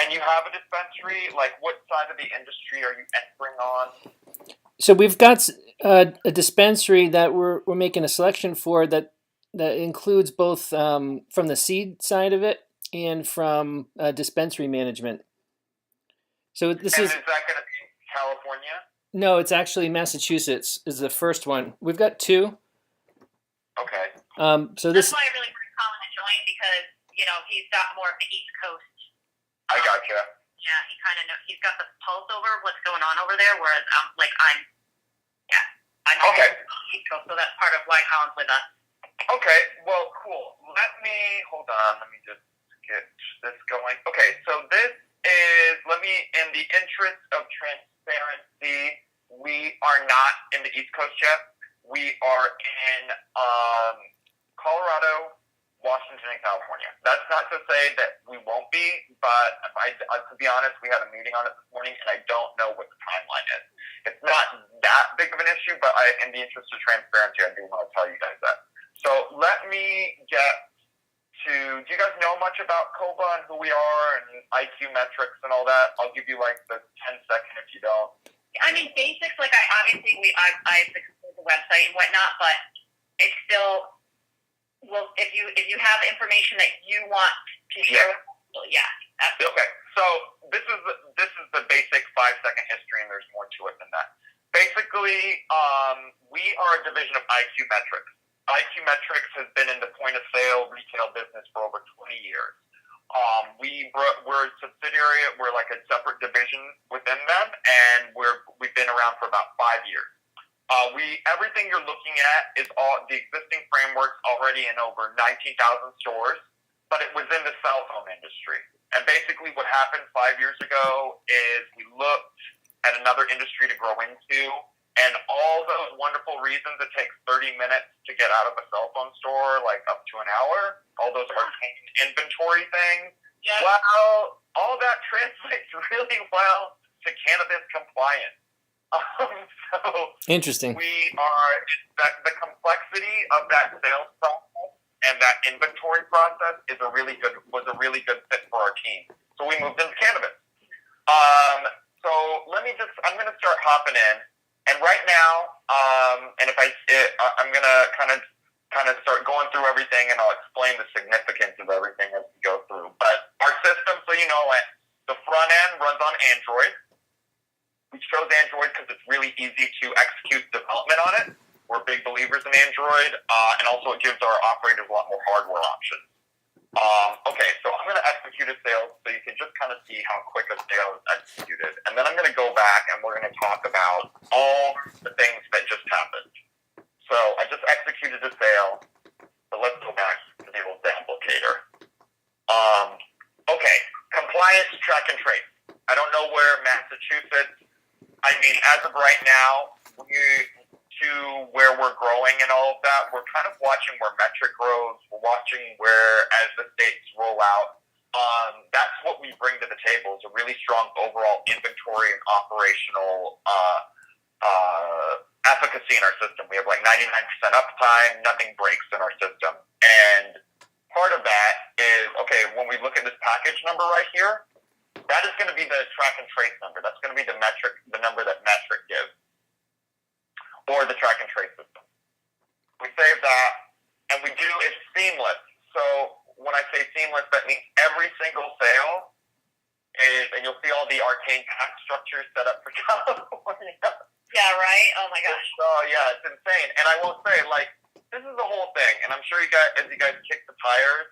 And you have a dispensary. Like, what side of the industry are you entering on? So we've got a dispensary that we're making a selection for that includes both from the seed side of it and from dispensary management. So this And is is that going to be California? no, it's actually Massachusetts is the first one. We've got two. Okay. So That's this why I really bring Colin to join because he's got more of the East Coast. I gotcha. Yeah, he kind of he's got the pulse over what's going on over there, whereas I'm Okay. on the East Coast, so that's part of why Colin's with us. Okay, well, cool. Hold on, let me just get this going. Okay, so this is, in the interest of transparency, we are not in the East Coast yet. We are in Colorado, Washington, and California. That's not to say that we won't be, but to be honest, we had a meeting on it this morning, and I don't know what the timeline is. It's not that big of an issue, but in the interest of transparency, I do want to tell you guys that. So let me get to, do you guys know much about Cova and who we are and IQ metrics and all that? I'll give you like the 10-second if you don't. I mean, basics, like I've explored the website and whatnot, but it's still, well, if you have information that you want to share with people, yeah, absolutely. Okay, so this is the basic 5-second history, and there's more to it than that. Basically, we are a division of IQ Metrics. IQ Metrics has been in the point-of-sale retail business for over 20 years. We're a subsidiary. We're like a separate division within them, and we've been around for about 5 years. Everything you're looking at is all the existing frameworks already in over 19,000 stores, but it was in the cell phone industry. And basically what happened 5 years ago is we looked at another industry to grow into, and all those wonderful reasons it takes 30 minutes to get out of a cell phone store, like up to an hour, all those arcane inventory things, well, all that translates really well to cannabis compliance. So interesting. The complexity of that sales process and that inventory process was a really good fit for our team. So we moved into cannabis. So I'm going to start hopping in. And right now, I'm going to kind of start going through everything, and I'll explain the significance of everything as we go through. But our system, so you know, the front end runs on Android. We chose Android because it's really easy to execute development on it. We're big believers in Android, and also it gives our operators a lot more hardware options. Okay, so I'm going to execute a sale so you can just kind of see how quick a sale is executed. And then I'm going to go back and we're going to talk about all the things that just happened. So I just executed a sale, but let's go back to the old applicator. Okay, compliance, track and trace. I don't know where Massachusetts, as of right now, to where we're growing and all of that, we're kind of watching where metric grows. We're watching where, as the states roll out, that's what we bring to the table is a really strong overall inventory and operational efficacy in our system. We have like 99% uptime, nothing breaks in our system. And part of that is, okay, when we look at this package number right here, that is going to be the track and trace number. That's going to be the number that metric gives, or the track and trace system. We save that, and it's seamless. So when I say seamless, that means every single sale is, and you'll see all the arcane tax structures set up for California. Yeah, right? Oh my gosh. Yeah, it's insane. And I will say, like, this is the whole thing, and I'm sure you guys, as you guys kick the tires,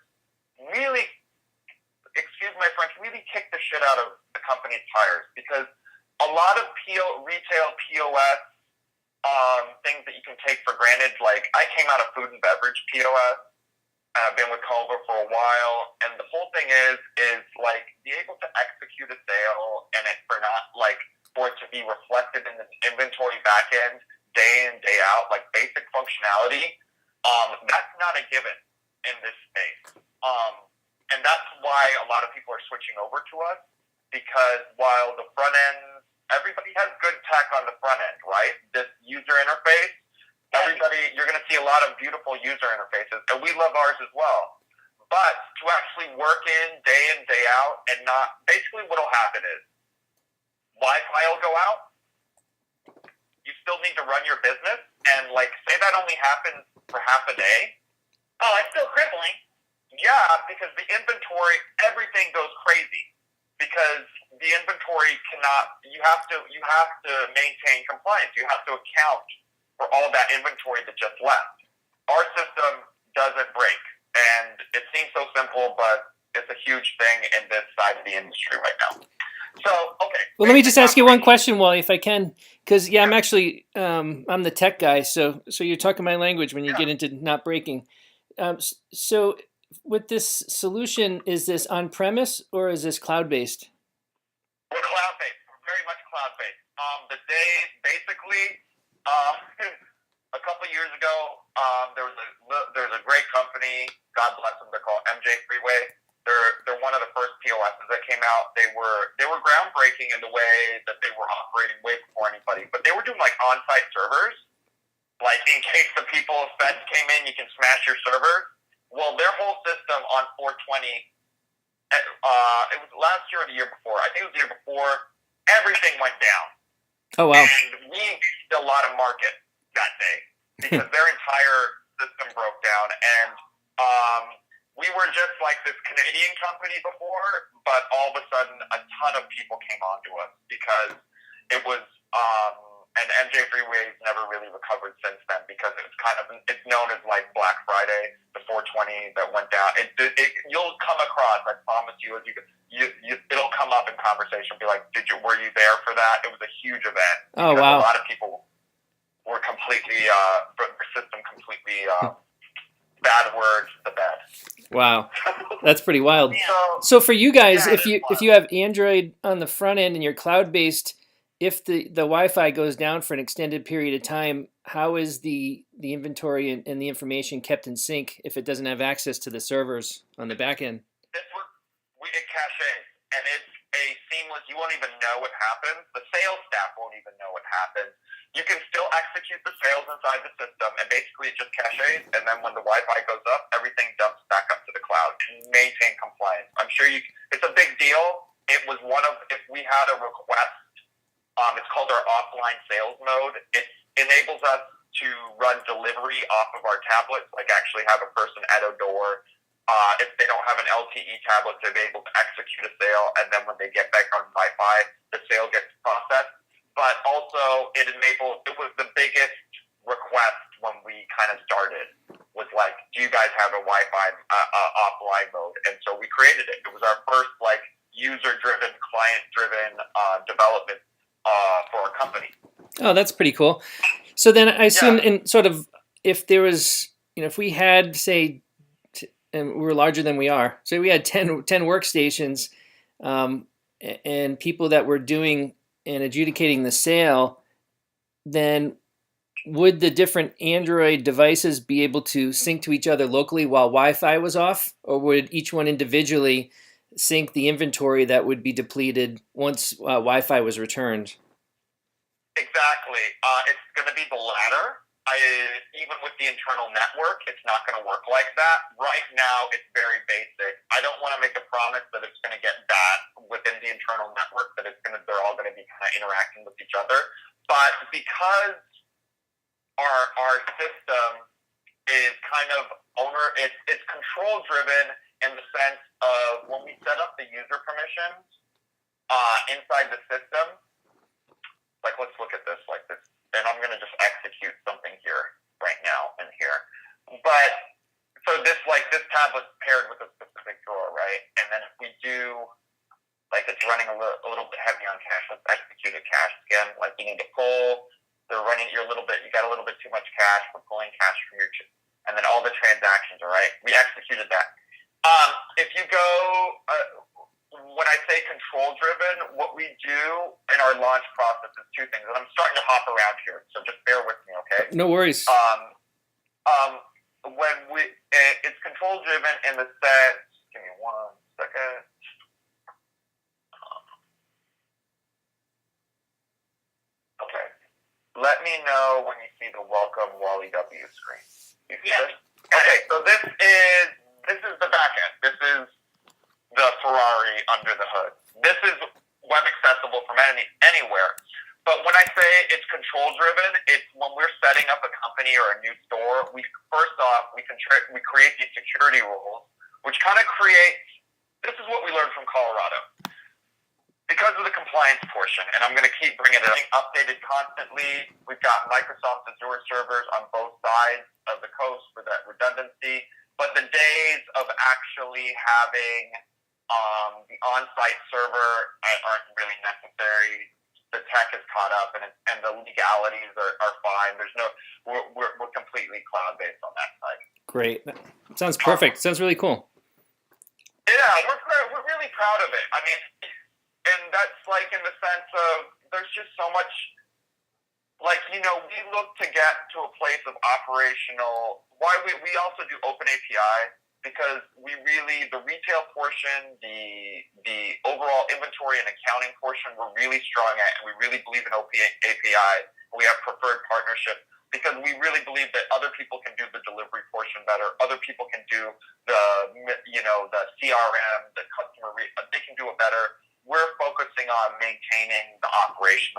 really, excuse my French, really kick the shit out of the company's tires, because a lot of retail POS things that you can take for granted, like I came out of food and beverage POS, and I've been with Cova for a while, and the whole thing is like be able to execute a sale and for it to be reflected in the inventory back end day in, day out, like basic functionality, that's not a given in this space. And that's why a lot of people are switching over to us, because while the front end, everybody has good tech on the front end, right? This user interface, you're going to see a lot of beautiful user interfaces, and we love ours as well. But to actually work in day out and not, basically what will happen is Wi-Fi will go out. You still need to run your business, and like say that only happens for half a day. Oh, it's still crippling. Yeah, because the inventory, everything goes crazy because the inventory cannot. You have to maintain compliance. You have to account for all that inventory that just left. Our system doesn't break, and it seems so simple, but it's a huge thing in this side of the industry right now. So, okay. Well, let me just ask you one question, Wally, if I can, because I'm actually I'm the tech guy, so you're talking my language when you get into not breaking. So, with this solution, is this on premise or is this cloud based? We're cloud based. We're very much cloud based. The day basically, a couple of years ago, there's a great company. God bless them. They're called MJ Freeway. They're one of the first POSs that came out. They were groundbreaking in the way that they were operating way before anybody. But they were doing like on-site servers, like in case the people of Feds came in, you can smash your server. Well, their whole system on 420, it was last year or the year before. I think it was the year before. Everything went down. Oh wow! And we increased a lot of market that day because their entire system broke down and. We were just like this Canadian company before, but all of a sudden a ton of people came onto us because it was, and MJ Freeway's never really recovered since then because it's known as like Black Friday, the 420 that went down. You'll come across, I promise you, it'll come up in conversation, be like, were you there for that? It was a huge event. Oh, wow. A lot of people were completely, the system completely, bad words, the bad. Wow, that's pretty wild. Yeah. So for you guys, Yeah, if you have Android on the front end and you're cloud based, if the Wi-Fi goes down for an extended period of time, how is the inventory and the information kept in sync if it doesn't have access to the servers on the back end? It caches, and it's a seamless. You won't even know what happens. The sales staff won't even know what happens. You can still execute the sales inside the system, and basically it just caches, and then when the Wi-Fi goes up, everything dumps back up to the cloud to maintain compliance. I'm sure it's a big deal. It was if we had a request, it's called our offline sales mode. It enables us to run delivery off of our tablets, like actually have a person at a door. If they don't have an LTE tablet, to be able to execute a sale, and then when they get back on Wi-Fi, the sale gets processed. But also, it was the biggest request when we kind of started, was like, do you guys have a Wi-Fi offline mode? And so we created it. It was our first like user-driven, client-driven development for our company. Oh, that's pretty cool. So then I assume in sort of, if there was, if we had, say, and we're larger than we are, so we had 10 workstations and people that were doing and adjudicating the sale, then would the different Android devices be able to sync to each other locally while Wi-Fi was off, or would each one individually sync the inventory that would be depleted once Wi-Fi was returned? Exactly. It's going to be the latter. Even with the internal network, it's not going to work like that. Right now, it's very basic. I don't want to make a promise that it's going to get bad within the internal network, that they're all going to be kind of interacting with each other. But because our system is kind of it's control driven in the sense of when we set up the user permissions inside the system. Like, let's look at this like this. And I'm going to just execute something here right now in here. But so this tablet's paired with a specific drawer, right? And then if we do, like, it's running a little bit heavy on cache, let's execute a cache again. Like, you need to pull. You got a little bit too much cache. We're pulling cache from your chip. And then all the transactions, all right? We executed that. If you go, when I say control-driven, what we do in our launch process is two things. And I'm starting to hop around here, so just bear with me, okay? No worries. It's control-driven in the sense, give me 1 second. Okay. Let me know when you see the welcome Wally W screen. You see this? Okay, so this is this is the back end. This is the Ferrari under the hood. This is web accessible from anywhere. But when I say it's control driven, it's when we're setting up a company or a new store, we first off we create these security rules, which kind of creates. This is what we learned from Colorado. Because of the compliance portion, and I'm going to keep bringing it updated constantly. We've got Microsoft Azure servers on both sides of the coast for that redundancy. But the days of actually having the on-site server aren't really necessary. The tech is caught up, and the legalities are fine. There's no, we're completely cloud-based on that side. Great. Sounds perfect. Sounds really cool. Yeah, we're really proud of it. I mean. And that's like in the sense of there's just so much, like, we look to get to a place of operational, why we also do open API, because the retail portion, the overall inventory and accounting portion, we're really strong at, and we really believe in open API. We have preferred partnership because we really believe that other people can do the delivery portion better. Other people can do the CRM, the customer, they can do it better. We're focusing on maintaining the operations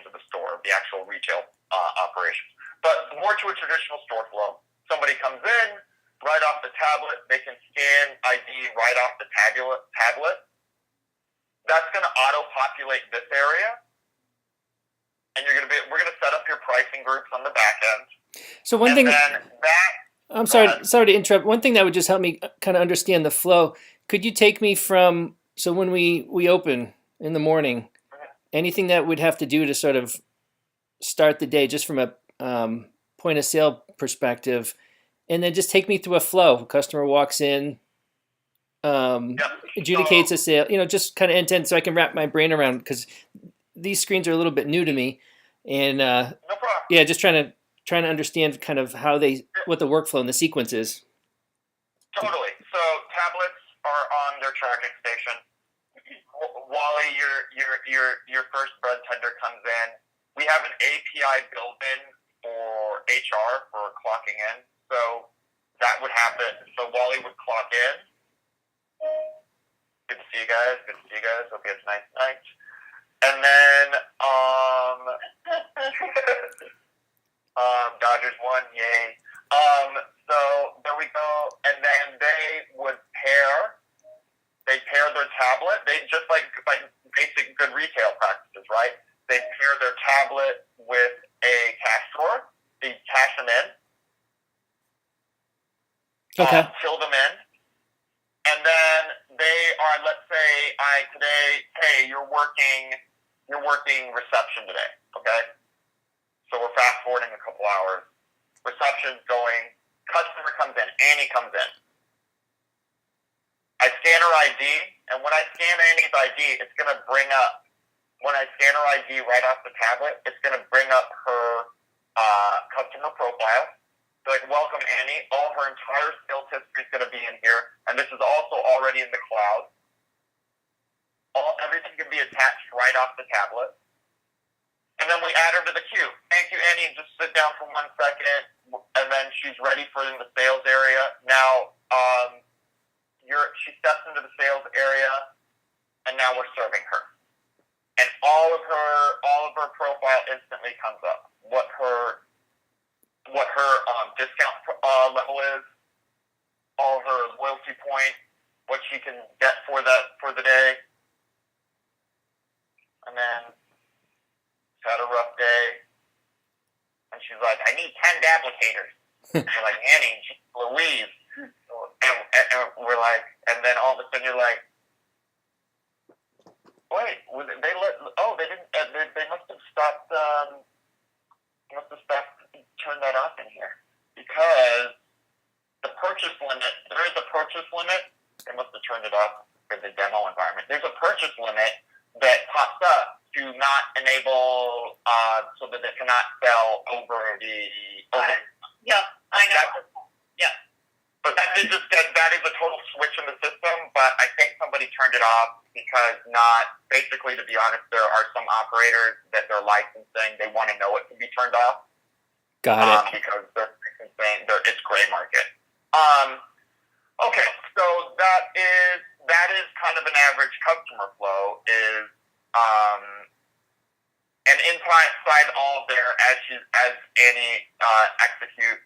of the store, the actual retail operations. But more to a traditional store flow. Somebody comes in, right off the tablet, they can scan ID right off the tablet. That's going to auto-populate this area, and we're going to set up your pricing groups on the back end. So one thing, I'm sorry to interrupt. One thing that would just help me kind of understand the flow. Could you take me from, so when we open in the morning, anything that would have to do to sort of start the day just from a point of sale perspective, and then just take me through a flow. A customer walks in, adjudicates a sale, just kind of end to end so I can wrap my brain around, because these screens are a little bit new to me. And no problem. Yeah, just trying to understand kind of what the workflow and the sequence is. Totally. So tablets are on their charging station. Wally, your first bread tender comes in. We have an API built in for HR for clocking in. So that would happen. So Wally would clock in. Good to see you guys. Hope you have a nice night. And then Dodgers won, yay. So there we go. And then they would pair their tablet. They just like basic good retail practices, right? They pair their tablet with a cash drawer. They cash them in. Okay. Fill them in. And then they are, let's say today, hey, you're working reception today, okay? So we're fast forwarding a couple hours. Reception's going, customer comes in, Annie comes in. I scan her ID, and when I scan Annie's ID, it's going to bring up, when I scan her ID right off the tablet, it's going to bring up her customer profile. So like, welcome Annie. All her entire sales history is going to be in here, and this is also already in the cloud. Everything can be attached right off the tablet. And then we add her to the queue. Thank you, Annie. Just sit down for 1 second, and then she's ready for the sales area. Now, she steps into the sales area, and now we're serving her. And all of her profile instantly comes up. What her discount level is, all her loyalty points, what she can get for the day, and then she's had a rough day, and she's like, I need 10 applicators. And we're like, Annie, geez Louise. And we're like, and then all of a sudden you're like, wait, they didn't, they must have stopped, turn that off in here. Because the purchase limit, there is a purchase limit, they must have turned it off for the demo environment. There's a purchase limit that pops up to not enable, so that it cannot sell over the, Yeah, I know. Yeah. But that is a total switch in the system, but I think somebody turned it off because basically, to be honest, there are some operators that they're licensing, they want to know it can be turned off. Got it. Because it's gray market. Okay, so that is kind of an average customer flow is and inside all of there as Annie executes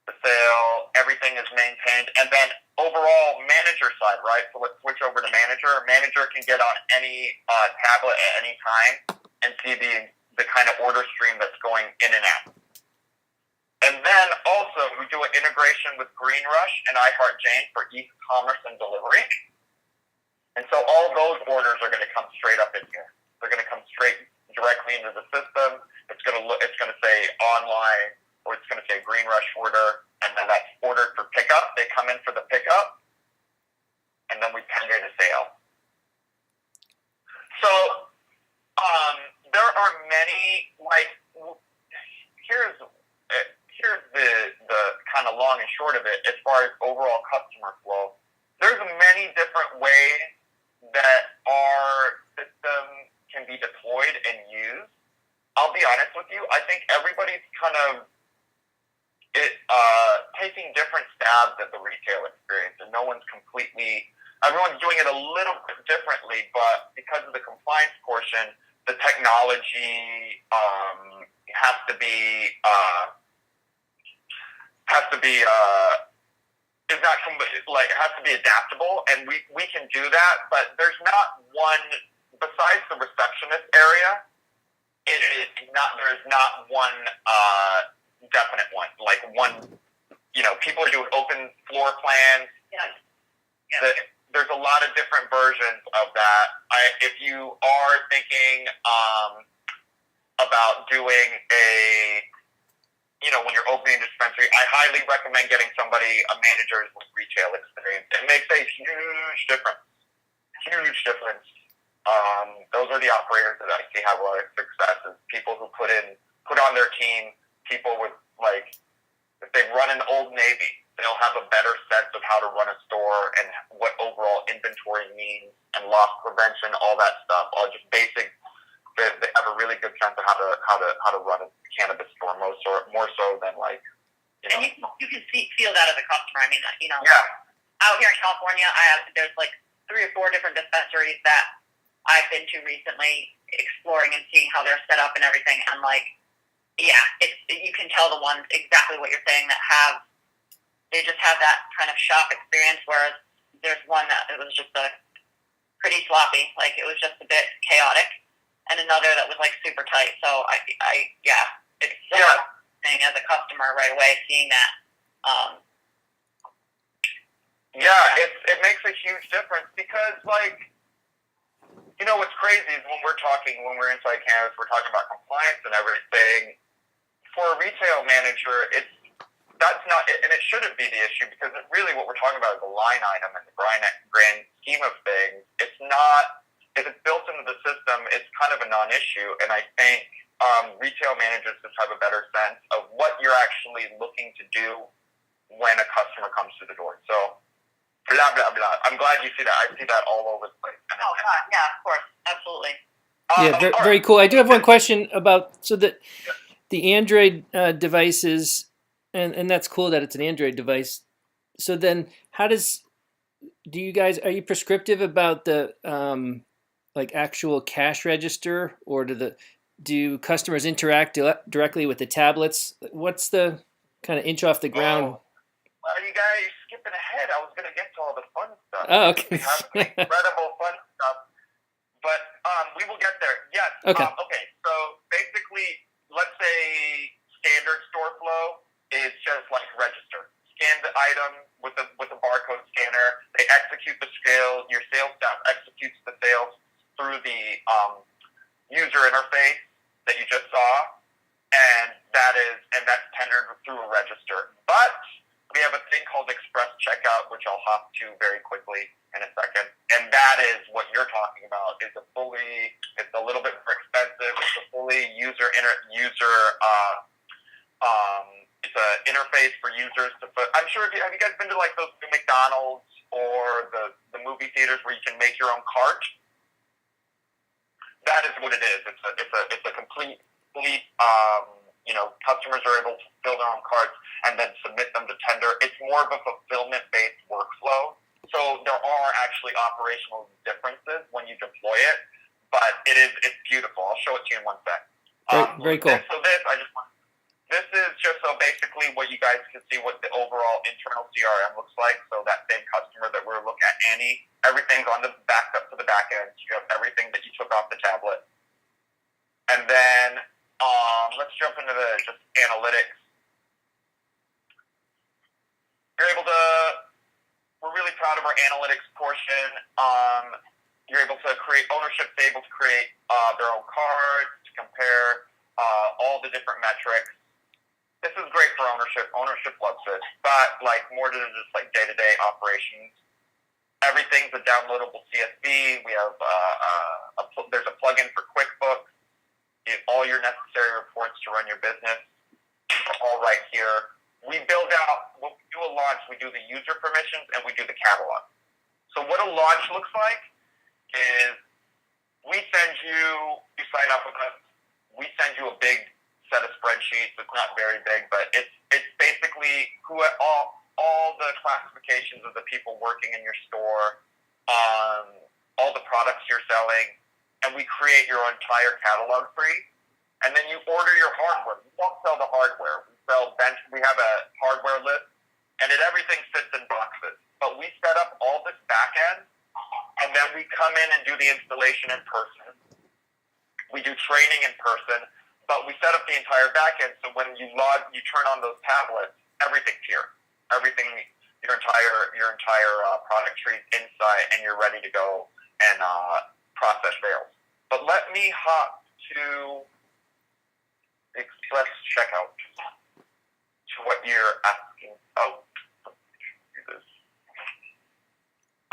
the sale, everything is maintained, and then overall manager side, right? So let's switch over to manager. Manager can get on any tablet at any time and see the kind of order stream that's going in and out. And then also we do an integration with GreenRush and iHeartJane for e-commerce and delivery. And so all those orders are going to come straight up in here. They're going to come straight directly into the system. It's going to say online, or it's going to say GreenRush order, and then that's ordered for pickup. They come in for the pickup, and then we pay the sale. So there are many, like, here's the kind of long and short of it as far as overall customer flow. There's many different ways that our system can be deployed and used. I'll be honest with you, I think everybody's kind of taking different stabs at the retail experience, and everyone's doing it a little bit differently, but because of the compliance portion, the technology has to be it has to be adaptable, and we can do that, but there's not one, besides the receptionist area, there is not one definite one. Like one, people are doing open floor plans. Yeah. There's a lot of different versions of that. If you are thinking about doing when you're opening a dispensary, I highly recommend getting a manager with retail experience. It makes a huge difference. Huge difference. Those are the operators that I see have a lot of success. Is people who put on their team, people with, like, if they run an Old Navy, they'll have a better sense of how to run a store and what overall inventory means and loss prevention, all that stuff. All just basic. They have a really good sense of how to run a cannabis store, more so than, like, And you can feel that as a customer. I mean, Yeah. Out here in California, there's like 3 or 4 different dispensaries that I've been to recently, exploring and seeing how they're set up and everything. And, like, yeah, you can tell the ones exactly what you're saying that they just have that kind of shop experience. Whereas there's one that it was just pretty sloppy, like it was just a bit chaotic, and another that was like super tight. So it's so interesting as a customer right away seeing that. It makes a huge difference because, like, what's crazy is when we're inside cannabis, we're talking about compliance and everything. For a retail manager, that's not, and it shouldn't be the issue, because really what we're talking about is a line item in the grand scheme of things. It's not, if it's built into the system, it's kind of a non-issue, and I think retail managers just have a better sense of what you're actually looking to do when a customer comes to the door. So, blah, blah, blah. I'm glad you see that. I see that all over the place. Oh, God, yeah, of course, absolutely. Very cool. I do have one question about, the Android devices, and that's cool that it's an Android device. So then, are you prescriptive about the actual cash register, or do customers interact directly with the tablets? What's the kind of inch off the ground? Well, you guys skipping ahead. I was going to get to all the fun stuff. Oh, okay. We have some incredible fun stuff, but we will get there. Yes. Okay. So basically, let's say standard store flow is just like register. Scan the item with a barcode scanner. They execute the scale. Your sales staff executes the sales through the user interface that you just saw, and that's tendered through a register. But we have a thing called Express Checkout, which I'll hop to very quickly in a second, and that is what you're talking about. It's a little bit more expensive. It's a fully it's an interface for users to put. I'm sure. Have you guys been to, like, those new McDonald's or the movie theaters where you can make your own cart? That is what it is. It's a complete customers are able to fill their own carts and then submit them to tender. It's more of a fulfillment-based workflow. So there are actually operational differences when you deploy it, but it's beautiful. I'll show it to you in one sec. Very cool. This is just so basically what you guys can see what the overall internal CRM looks like. So that same customer that we're looking at, Annie, everything's on the backed up to the back end. You have everything that you took off the tablet. And then let's jump into the just analytics. We're really proud of our analytics portion. You're able to create ownership's able to create their own cards to compare all the different metrics. This is great for ownership. Ownership loves this, but more than just day-to-day operations. Everything's a downloadable CSV. We have there's a plugin for QuickBooks. All your necessary reports to run your business are all right here. We build out, when we do a launch, we do the user permissions and we do the catalog. So what a launch looks like is we send you sign up with us, we send you a big set of spreadsheets. It's not very big, but it's basically all the classifications of the people working in your store, all the products you're selling, and we create your entire catalog for you. And then you order your hardware. We don't sell the hardware. We have a hardware list, and everything sits in boxes. But we set up all this back end, and then we come in and do the installation in person. We do training in person, but we set up the entire back end. So when you turn on those tablets, everything's here. Everything, your entire product tree inside, and you're ready to go and process sales. But let me hop to Express Checkout to what you're asking. Do this.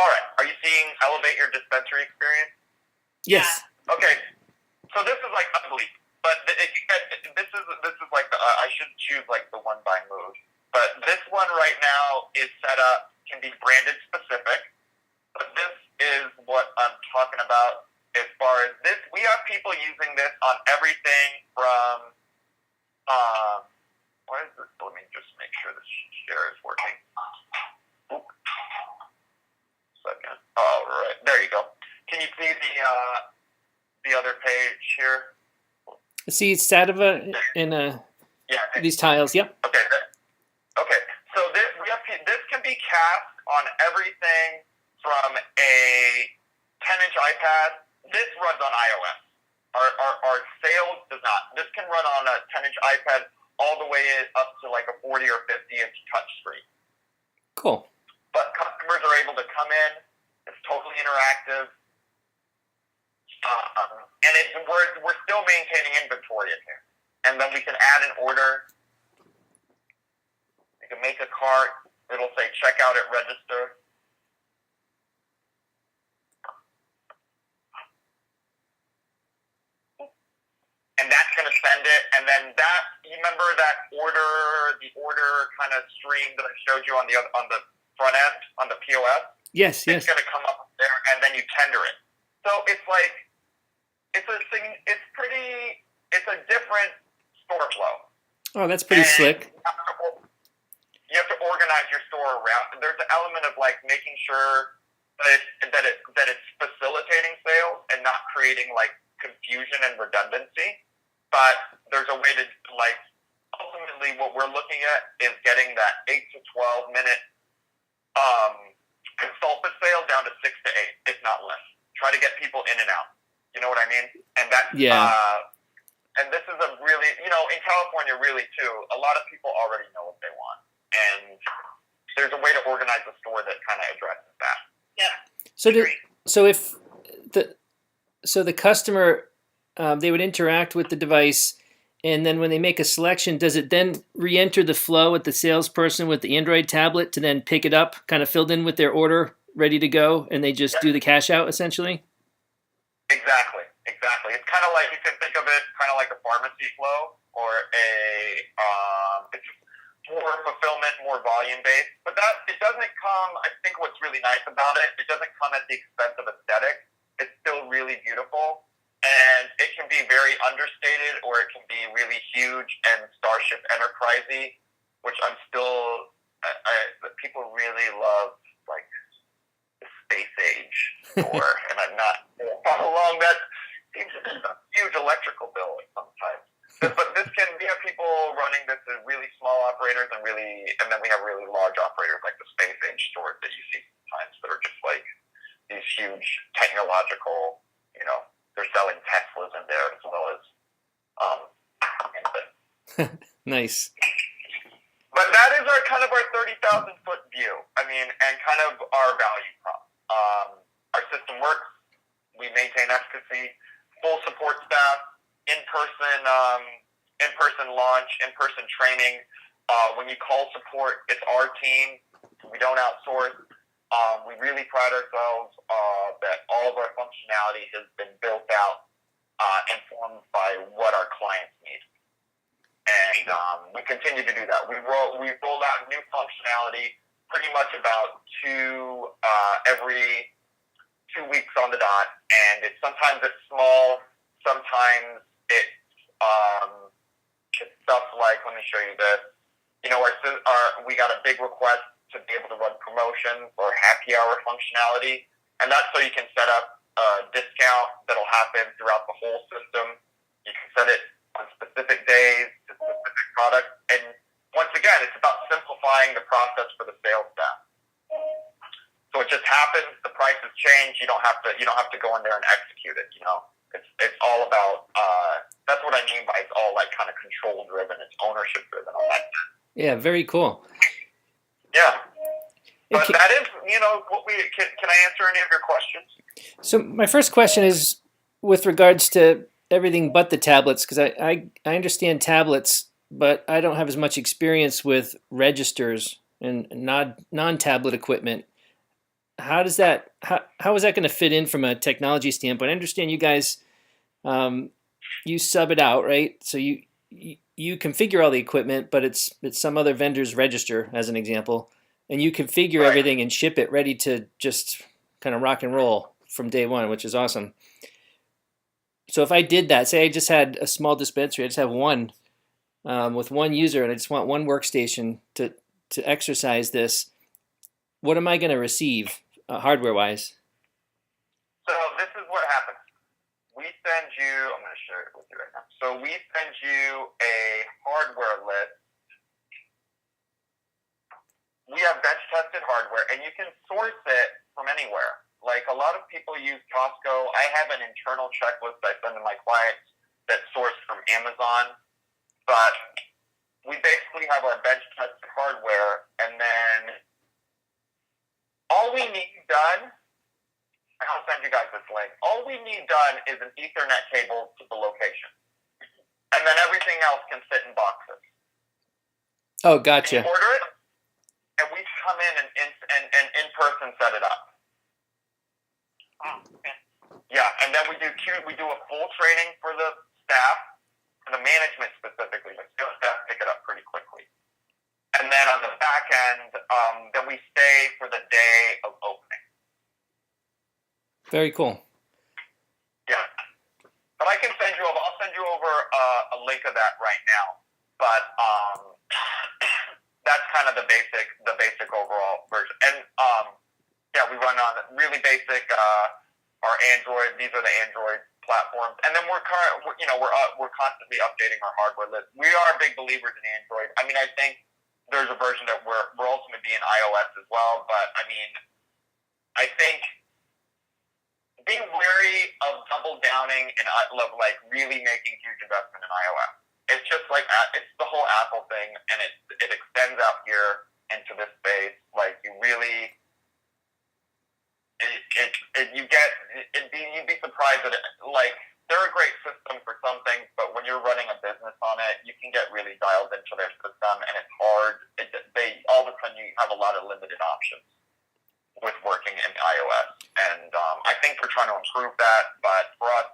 All right. Are you seeing Elevate Your Dispensary Experience? Yes. Okay. So this is unbelievable. But this is I should choose the one by mood. But this one right now is set up, can be branded specific. But this is what I'm talking about as far as this. We have people using this on everything from, what is this? Let me just make sure this share is working. Oop. Second. All right. There you go. Can you see the other page here? See Sadova in these tiles. Yep. Okay. Okay. So this can be cast on everything from a 10-inch iPad. This runs on iOS. Our sales does not. This can run on a 10-inch iPad all the way up to a 40 or 50-inch touchscreen. Cool. But customers are able to come in. It's totally interactive. And we're still maintaining inventory in here. And then we can add an order. We can make a cart. It'll say checkout at register. And that's going to send it. And then you remember the order kind of stream that I showed you on the front end, on the POS? Yes. It's going to come up there, and then you tender it. So it's a different store flow. Oh, that's pretty slick. You have to organize your store around. There's an element of making sure that it's facilitating sales and not creating confusion and redundancy. But there's a way to ultimately what we're looking at is getting that 8 to 12 minute consultant sale down to 6 to 8, if not less. Try to get people in and out. You know what I mean? And that's and this is a really, in California, really too, a lot of people already know what they want, and there's a way to organize a store that kind of addresses that. Yeah. So the customer, they would interact with the device, and then when they make a selection, does it then re-enter the flow with the salesperson with the Android tablet to then pick it up, kind of filled in with their order, ready to go, and they just do the cash out essentially? Exactly. It's kind of you can think of it kind of like a pharmacy flow or it's more fulfillment, more volume based. But it doesn't come. I think what's really nice about it doesn't come at the expense of aesthetic. It's still really beautiful, and it can be very understated, or it can be really huge and Starship Enterprisey, which I'm still. People really love like the space age store, and I'm not how long that seems to be a huge electrical bill sometimes. But we have people running this as really small operators and then we have really large operators like the space age stores that you see sometimes that are just like these huge technological, they're selling Teslas in there as well as Nice. But that is our 30,000 foot view. I mean, and kind of our value prop. Our system works. We maintain efficacy, full support staff, in-person launch, in-person training. When you call support, it's our team. We don't outsource. We really pride ourselves that all of our functionality has been built out and formed by what our clients need. And we continue to do that. We roll out new functionality pretty much about every 2 weeks on the dot, and sometimes it's small, sometimes it's stuff like, let me show you this. We got a big request to be able to run promotions or happy hour functionality, and that's so you can set up a discount that'll happen throughout the whole system. You can set it on specific days to specific products, and once again, it's about simplifying the process for the sales staff. So it just happens. The prices change. You don't have to go in there and execute it. It's all about. That's what I mean by it's all like kind of control driven. It's ownership driven. All that. Yeah, very cool. Yeah, but that is what we can. Can I answer any of your questions? So my first question is with regards to everything but the tablets, because I understand tablets, but I don't have as much experience with registers and non-tablet equipment. How is that going to fit in from a technology standpoint? I understand you guys you sub it out, right? So you configure all the equipment, but it's some other vendor's register, as an example, and you configure everything and ship it ready to just kind of rock and roll from day one, which is awesome. So if I did that, say I just had a small dispensary, I just have one with one user, and I just want one workstation to exercise this, what am I going to receive hardware-wise? So this is what happens. We send you, I'm going to share it with you right now. So we send you a hardware list. We have bench-tested hardware, and you can source it from anywhere. Like a lot of people use Costco. I have an internal checklist I send to my clients that's sourced from Amazon. But we basically have our bench-tested hardware, and then all we need done, and I'll send you guys this link, all we need done is an Ethernet cable to the location. And then everything else can sit in boxes. Oh, gotcha. You order it, and we come in and in-person set it up. Wow. Okay. Yeah, and then we do a full training for the staff, for the management specifically, but the staff pick it up pretty quickly. And then on the back end, then we stay for the day of opening. Very cool. Yeah, but I'll send you over a link of that right now. But that's kind of the basic overall version. And yeah, we run on really basic. Our Android. These are the Android platforms, and then we're constantly updating our hardware list. We are big believers in Android. I mean, I think there's a version that we're also going to be in iOS as well. But I mean, I think be wary of double downing and like really making huge investment in iOS. It's just like it's the whole Apple thing, and it extends out here into this space. Like you really. You'd be surprised that they're a great system for some things, but when you're running a business on it, you can get really dialed into their system, and it's hard. All of a sudden you have a lot of limited options with working in iOS, and I think we're trying to improve that. But for us,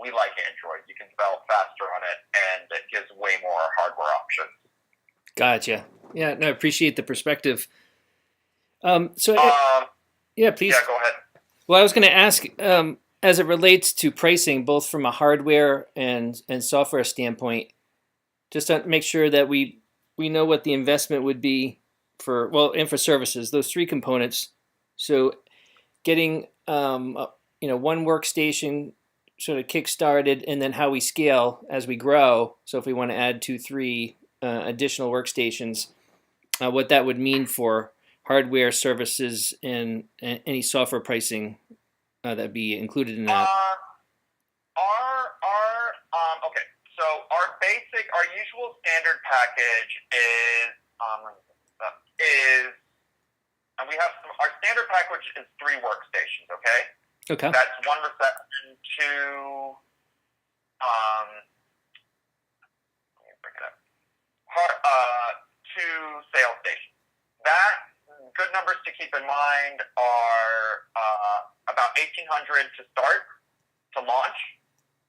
we like Android. You can develop faster on it, and it gives way more hardware options. Gotcha. Yeah, no, I appreciate the perspective. Yeah, please. Yeah, go ahead. Well, I was going to ask, as it relates to pricing, both from a hardware and software standpoint, just to make sure that we know what the investment would be for, well, and for services, those three components. So getting one workstation sort of kick-started, and then how we scale as we grow. So if we want to add 2-3 additional workstations, what that would mean for hardware, services, and any software pricing that'd be included in that. Okay. So our usual standard package and we have our standard package is 3 workstations. Okay. Okay. That's 1 reception, 2. Let me bring it up. 2 sales stations. That good numbers to keep in mind are about $1,800 to start, to launch,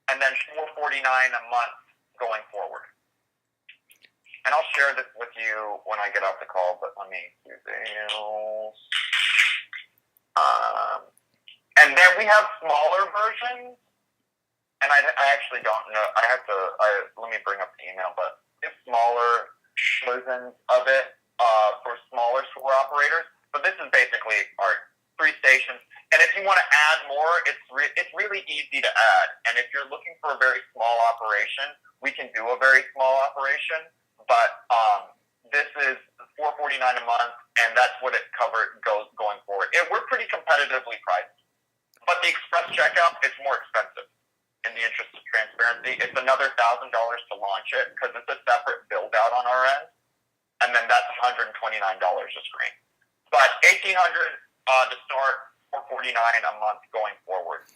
and then $449 a month going forward. And I'll share this with you when I get off the call, but let me do sales. And then we have smaller versions, and I actually don't know. Let me bring up the email, but it's smaller versions of it for smaller store operators. But this is basically our 3 stations. And if you want to add more, it's really easy to add. And if you're looking for a very small operation, we can do a very small operation. But this is $449 a month, and that's what it going forward. We're pretty competitively priced. But the express checkout is more expensive. In the interest of transparency, it's another $1,000 to launch it because it's a separate build out on our end, and then that's $129 a screen. But $1,800 to start, $449 a month going forward.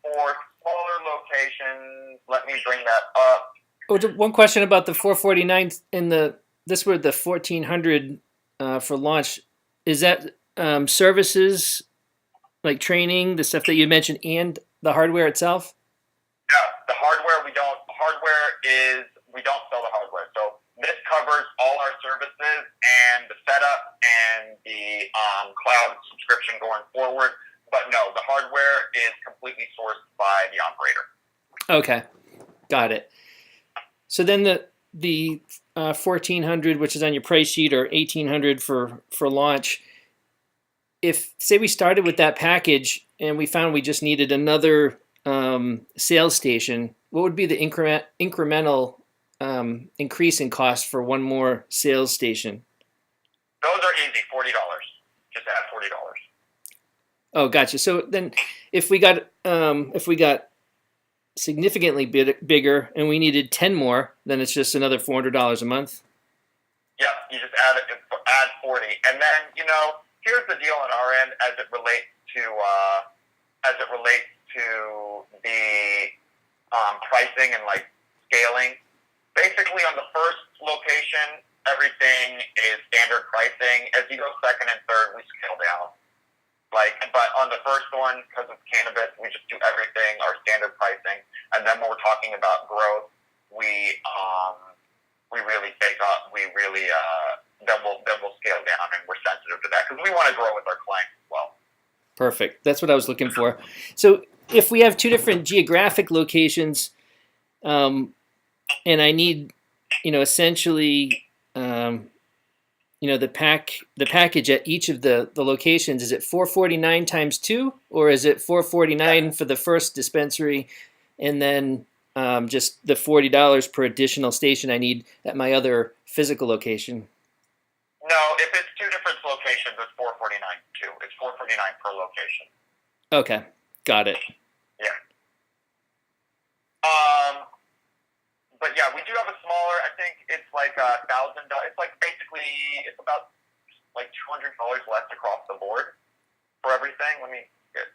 For smaller locations, let me bring that up. Oh, one question about the 449 in this were the 1,400 for launch. Is that services like training, the stuff that you mentioned, and the hardware itself? Yeah, the hardware we don't sell the hardware. So this covers all our services and the setup and the cloud subscription going forward. But no, the hardware is completely sourced by the operator. Okay, got it. So then the 1,400, which is on your price sheet, or 1,800 for launch. If, say, we started with that package and we found we just needed another sales station, what would be the incremental increase in cost for one more sales station? Those are easy, $40. Just add $40. Oh, gotcha. So then, if we got significantly bigger and we needed 10 more, then it's just another $400 a month. Yeah, you just add 40, and then here's the deal on our end as it relates to the pricing and like scaling. Basically, on the first location, everything is standard pricing. As you go second and third, we scale down. But on the first one, because it's cannabis, we just do everything our standard pricing. And then when we're talking about growth, we really take up. Then we'll scale down, and we're sensitive to that because we want to grow with our clients as well. Perfect. That's what I was looking for. So if we have 2 different geographic locations, and I need, essentially, the package at each of the locations, is it $449 times 2, or is it $449 for the first dispensary, and then just the $40 per additional station I need at my other physical location? No, if it's 2 different locations, it's $449 too. It's $449 per location. Okay, got it. Yeah. But yeah, we do have a smaller. I think it's like $1,000. It's like basically it's about like $200 less across the board for everything. Let me get,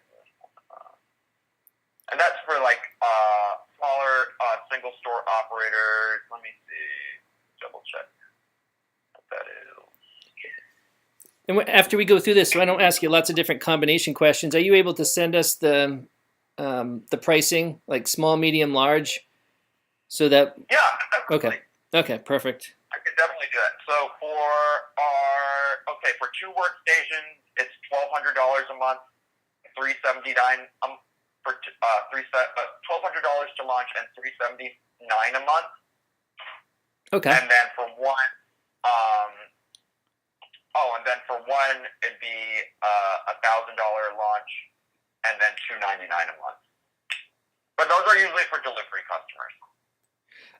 and that's for like smaller single store operators. Let me see, double check what that is. And after we go through this, so I don't ask you lots of different combination questions, are you able to send us the pricing, like small, medium, large, so that? Yeah, definitely. Okay, perfect. I could definitely do that. So for 2 workstations, it's $1,200 a month, $379 for $1,200 to launch and $379 a month. Okay. And then for one, it'd be $1,000 launch, and then $299 a month. But those are usually for delivery customers.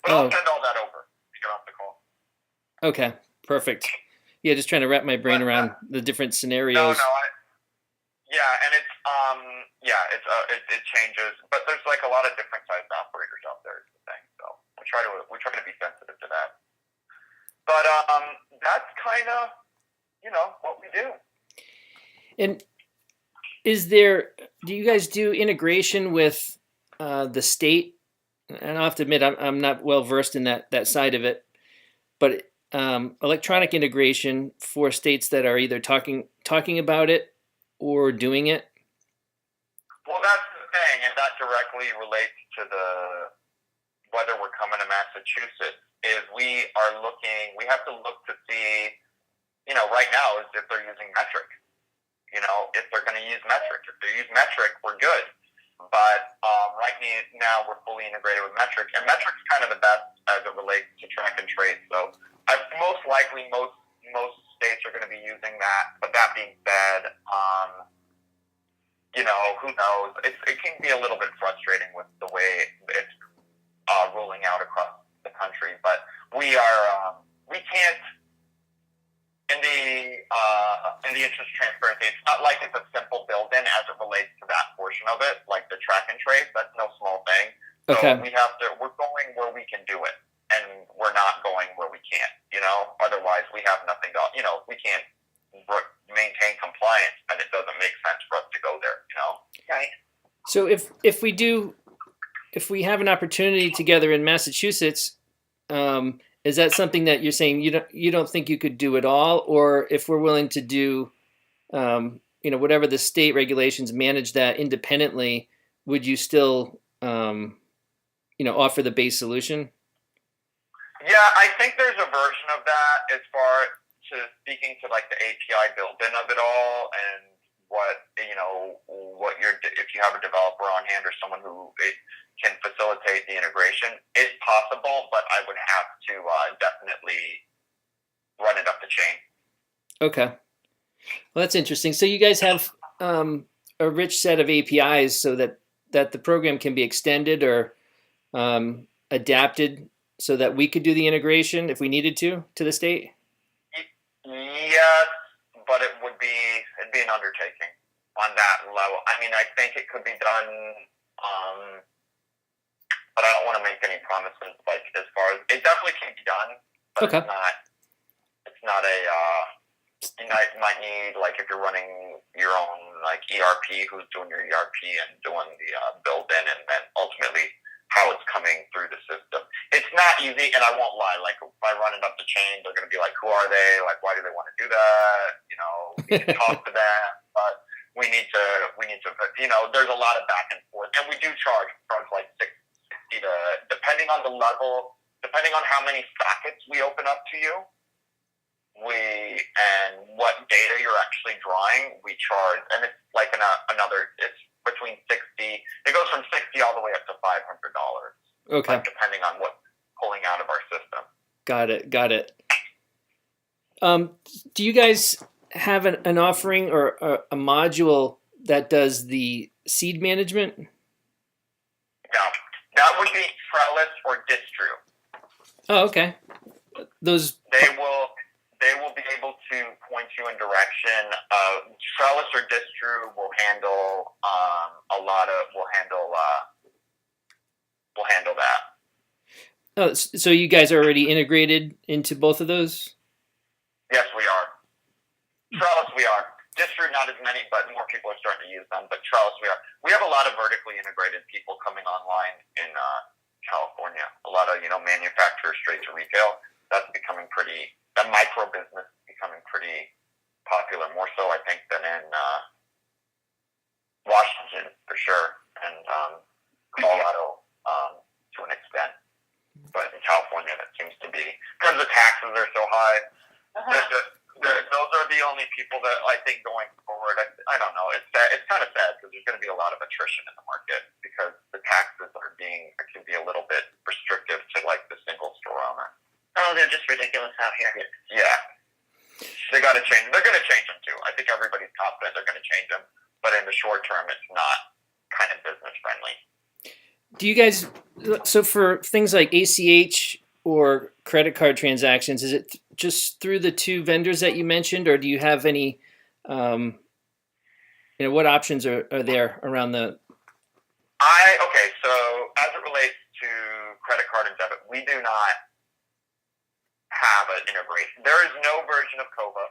But I'll send all that over to get off the call. Okay, perfect. Yeah, just trying to wrap my brain around the different scenarios. And it changes, but there's like a lot of different sized operators out there. Is the thing, so we try to be sensitive to that. But that's kind of what we do. And do you guys do integration with the state? And I'll have to admit, I'm not well versed in that side of it, but electronic integration for states that are either talking about it or doing it. Well, that's the thing, and that directly relates to whether we're coming to Massachusetts. Is we have to look to see, right now, is if they're using metric. If they're going to use metric. If they use metric, we're good. But right now, we're fully integrated with metric, and metric's kind of the best as it relates to track and trace. So most likely, most states are going to be using that. But that being said, who knows? It can be a little bit frustrating with the way it's rolling out across the country. But we can't. In the interest of transparency, it's not like it's a simple build-in as it relates to that portion of it, like the track and trace. That's no small thing. So okay. We're going where we can do it, and we're not going where we can't. Otherwise we have nothing to. We can't maintain compliance, and it doesn't make sense for us to go there. Right. So if we have an opportunity together in Massachusetts. Is that something that you're saying you don't think you could do at all, or if we're willing to do, whatever the state regulations manage that independently, would you still, offer the base solution? Yeah, I think there's a version of that as far to speaking to like the API built-in of it all, and if you have a developer on hand or someone who can facilitate the integration, it's possible, but I would have to definitely run it up the chain. Okay. Well, that's interesting. So you guys have a rich set of APIs so that the program can be extended or adapted so that we could do the integration if we needed to the state? Yes, but it'd be an undertaking on that level. I mean, I think it could be done, but I don't want to make any promises. Like as far as it definitely can be done, but okay. It's not a. You might need, like, if you're running your own like ERP, who's doing your ERP and doing the build-in, and then ultimately how it's coming through the system. It's not easy, and I won't lie. Like if I run it up the chain, they're going to be like, "Who are they? Like, why do they want to do that?" We need to talk to them, but we need to. There's a lot of back and forth, and we do charge like $60 to, depending on the level, depending on how many sockets we open up to you. And what data you're actually drawing, we charge, and it's like it's between 60. It goes from 60 all the way up to $500. Okay. Like, depending on what's pulling out of our system. Got it. Do you guys have an offering or a module that does the seed management? No, that would be Trellis or Distru. Oh, okay. They will be able to point you in direction. Trellis or Distru will handle will handle that. Oh, so you guys are already integrated into both of those? Yes, we are. Trellis, we are. Distru, not as many, but more people are starting to use them. But Trellis, we are. We have a lot of vertically integrated people coming online in California. A lot of manufacturers straight to retail. That's becoming the micro business is becoming pretty popular, more so I think than in Washington for sure, and Colorado to an extent. But in California, that seems to be, because the taxes are so high. Those are the only people that I think going forward forward, I don't know. It's sad. It's kind of sad because there's going to be a lot of attrition in the market because the taxes can be a little bit restrictive to like the single store owner. Oh, they're just ridiculous out here. Yeah. They got to change. They're going to change them too. I think everybody's confident they're going to change them, but in the short term, it's not kind of business friendly. Do you guys, so for things like ACH or credit card transactions, is it just through the two vendors that you mentioned, or do you have any, what options are there around the? Okay, so as it relates to credit card and debit, we do not have an integration. There is no version of Cova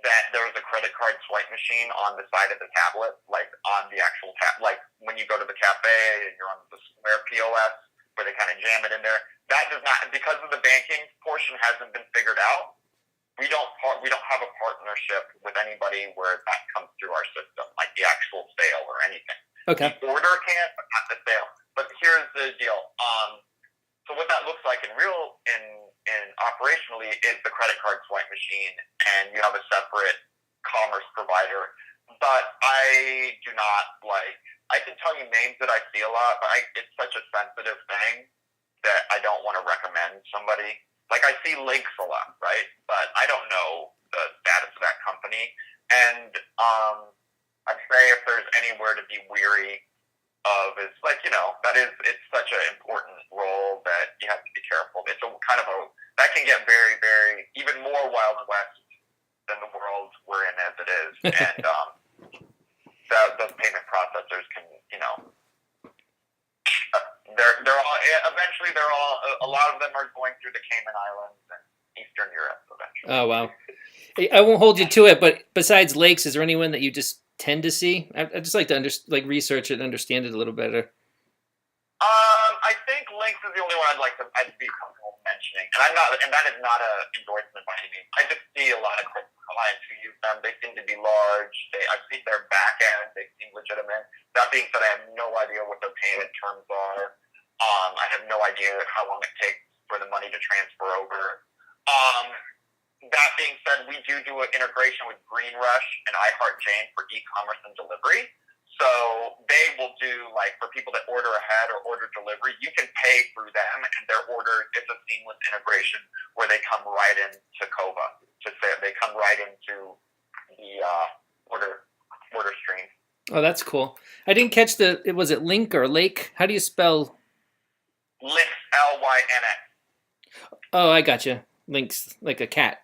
that there is a credit card swipe machine on the side of the tablet, like on the actual like when you go to the cafe and you're on the Square POS where they kind of jam it in there. That does not, because of the banking portion hasn't been figured out. We don't have a partnership with anybody where that comes through our system, like the actual sale or anything. Okay. The order can, but not the sale. But here's the deal. So what that looks like in operationally is the credit card swipe machine, and you have a separate commerce provider. But I do not I can tell you names that I see a lot, but it's such a sensitive thing that I don't want to recommend somebody. Like I see links a lot, right? But I don't know the status of that company. And I'd say if there's anywhere to be weary of, it's it's such an important role that you have to be careful. It's that can get very, very, even more Wild West than the world we're in as it is. And those payment processors can, they're all, a lot of them are going through the Cayman Islands and Eastern Europe eventually. Oh, wow. I won't hold you to it, but besides lakes, is there anyone that you just tend to see? I'd just like to research it and understand it a little better. I think Lynx is the only one I'd be comfortable mentioning, and that is not an endorsement by any means. I just see a lot of clients who use them. They seem to be large. I've seen their back end. They seem legitimate. That being said, I have no idea what their payment terms are. I have no idea how long it takes for the money to transfer over. That being said, we do an integration with Green Rush and iHeartJane for e-commerce and delivery. So they will do, for people that order ahead or order delivery, you can pay through them, and their order, it's a seamless integration where they come right into Cova. They come right into the order stream. Oh, that's cool. I didn't catch was it Link or Lake? How do you spell? Lynx, Lynx. Oh, I gotcha. Lynx, like a cat.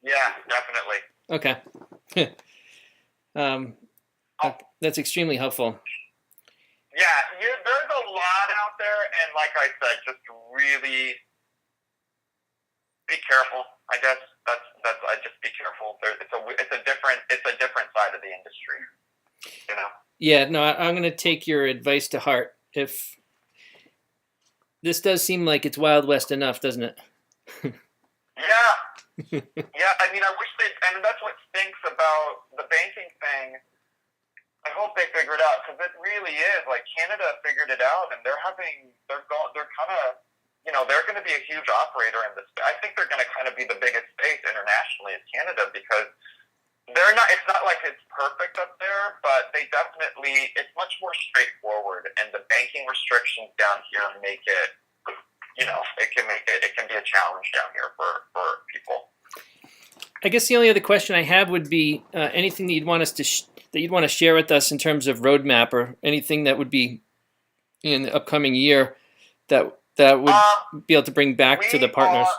Yeah, definitely. Okay. That's extremely helpful. Yeah, there's a lot out there, and like I said, just really be careful. I guess that's. I just be careful. It's a different side of the industry. Yeah, no, I'm going to take your advice to heart. If this does seem like it's Wild West enough, doesn't it? Yeah. Yeah, I mean, I wish and that's what stinks about the banking thing. I hope they figure it out, because it really is. Canada figured it out, and they're kind of, they're going to be a huge operator in this. I think they're going to kind of be the biggest space internationally is Canada, because it's not like it's perfect up there, but they definitely, it's much more straightforward, and the banking restrictions down here make it, it can be a challenge down here for people. I guess the only other question I have would be anything that you'd want us to that you'd want to share with us in terms of roadmap, or anything that would be in the upcoming year that would be able to bring back to the partners.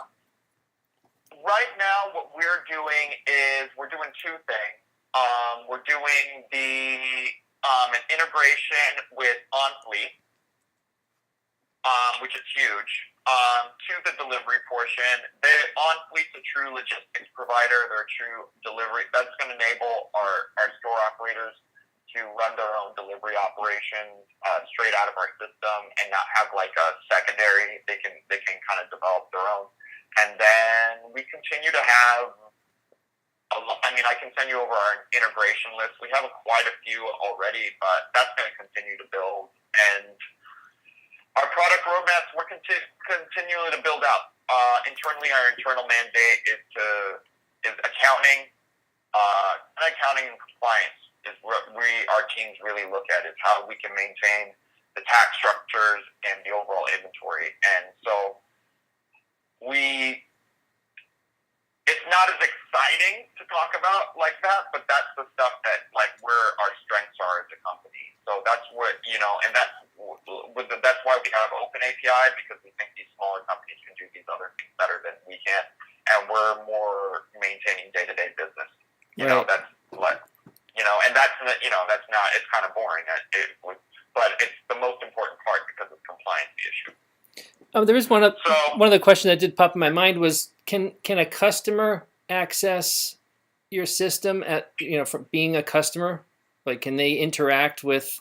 Right now, what we're doing is we're doing two things. We're doing an integration with OnFleet, which is huge, to the delivery portion. OnFleet's a true logistics provider. They're a true delivery. That's going to enable our store operators to run their own delivery operations straight out of our system and not have a secondary. They can kind of develop their own. And then we continue to have I can send you over our integration list. We have quite a few already, but that's going to continue to build. And our product roadmaps, we're continuing to build out. Internally, our internal mandate is accounting, and accounting and compliance is what our teams really look at, is how we can maintain the tax structures and the overall inventory. And so it's not as exciting to talk about like that, but that's the stuff that like where our strengths are as a company. So that's what, and that's why we have open API, because we think these smaller companies can do these other things better than we can, and we're more maintaining day-to-day business. That's what, and that's not, it's kind of boring. But it's the most important part because it's compliance issue. There is one other question that did pop in my mind was, can a customer access your system from being a customer? Like, can they interact with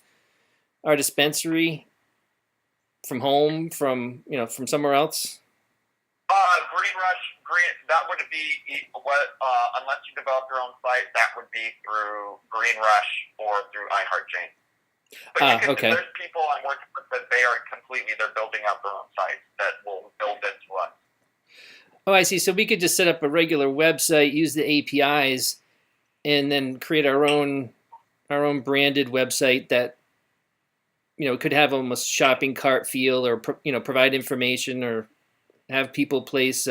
our dispensary from home, from somewhere else? That would be unless you develop your own site, that would be through Green Rush or through iHeartJane. But okay. There's people I'm working with that they're building out their own sites that will build it to us. Oh, I see. So we could just set up a regular website, use the APIs, and then create our own branded website that could have almost shopping cart feel, or provide information, or have people place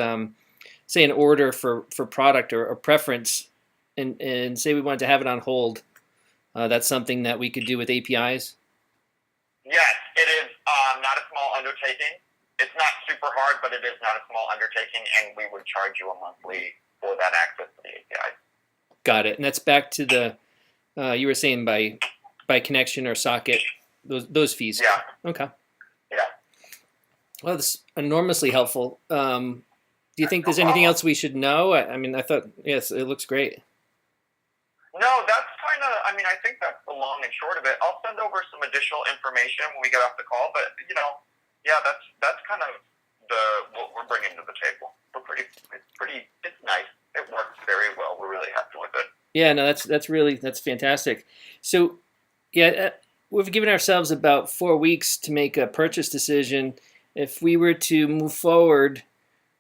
say an order for product or preference, and say we wanted to have it on hold. That's something that we could do with APIs? Yes, it is not a small undertaking. It's not super hard, but it is not a small undertaking, and we would charge you a monthly for that access to the API. Got it. And that's back to the, you were saying by connection or socket, those fees. Yeah. Okay. Yeah. Well, that's enormously helpful. Do you think there's anything else we should know? I mean, I thought, yes, it looks great. No, that's kind of, I think that's the long and short of it. I'll send over some additional information when we get off the call, but, that's kind of what we're bringing to the table. It's nice. It works very well. We're really happy with it. Yeah, no, that's fantastic. So, we've given ourselves about 4 weeks to make a purchase decision. If we were to move forward,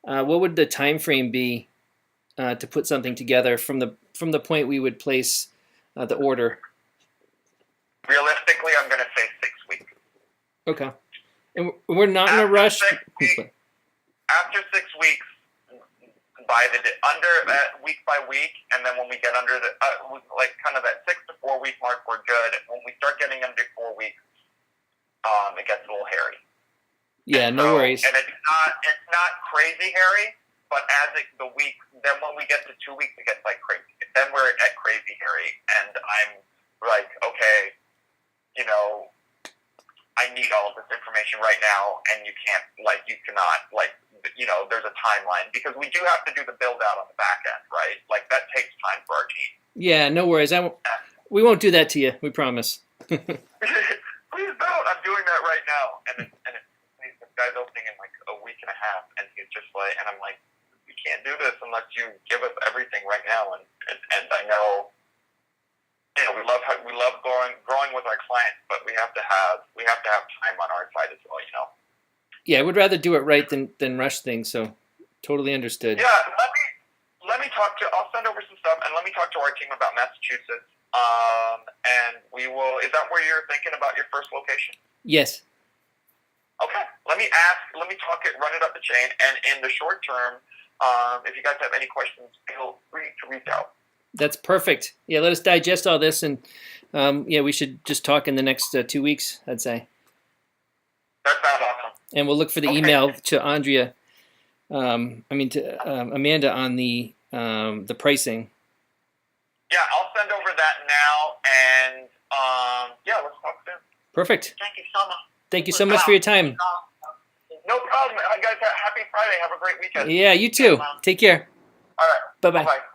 what would the time frame be to put something together from the point we would place the order? Realistically, I'm going to say 6 weeks. Okay. And we're not in a rush. After 6 weeks, week by week, and then when we get under the kind of that 6 to 4 week mark, we're good. When we start getting under 4 weeks, it gets a little hairy. Yeah, no worries. And it's not crazy hairy, but then when we get to 2 weeks, it gets like crazy. Then we're at crazy hairy, and I'm like, okay, I need all of this information right now, and you cannot, there's a timeline, because we do have to do the build out on the back end, right? Like, that takes time for our team. Yeah, no worries. We won't do that to you. We promise. Please don't. I'm doing that right now, and this guy's opening in like a week and a half, and he's just like, and I'm like, we can't do this unless you give us everything right now, and I know. We love growing with our clients, but we have to have time on our side as well. Yeah, I would rather do it right than rush things. So, totally understood. Yeah, let me talk to. I'll send over some stuff, and let me talk to our team about Massachusetts. And we will. Is that where you're thinking about your first location? Yes. Okay. Let me talk it, run it up the chain, and in the short term, if you guys have any questions, feel free to reach out. That's perfect. Yeah, let us digest all this, and we should just talk in the next 2 weeks, I'd say. That sounds awesome. And we'll look for the email to Amanda on the pricing. Yeah, I'll send over that now, and let's talk soon. Perfect. Thank you so much. Thank you so much for your time. No problem. Guys, happy Friday. Have a great weekend. Yeah, you too. Take care. All right. Bye-bye. Bye-bye.